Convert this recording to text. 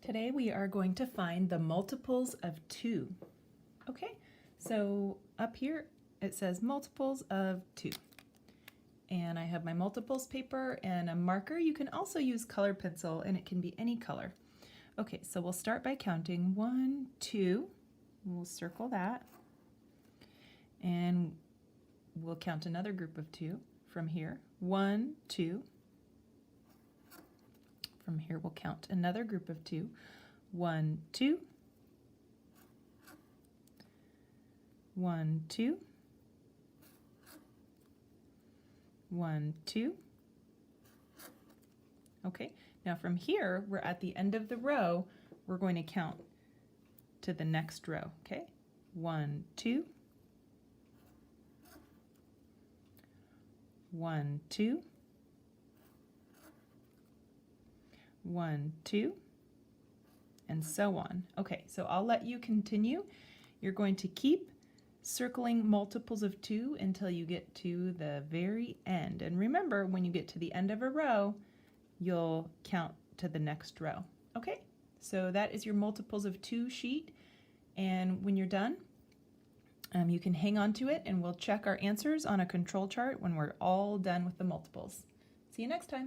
Today we are going to find the multiples of 2. Okay, so up here it says multiples of 2. And I have my multiples paper and a marker. You can also use color pencil and it can be any color. Okay, so we'll start by counting 1, 2. We'll circle that. And we'll count another group of 2 from here. 1, 2. From here we'll count another group of 2. 1, 2. 1, 2. 1, 2. Okay, now from here we're at the end of the row. We're going to count to the next row. Okay, 1, 2. 1, 2. 1, 2, and so on. Okay, so I'll let you continue. You're going to keep circling multiples of 2 until you get to the very end. And remember, when you get to the end of a row, you'll count to the next row. Okay, so that is your multiples of 2 sheet. And when you're done, you can hang on to it and we'll check our answers on a control chart when we're all done with the multiples. See you next time.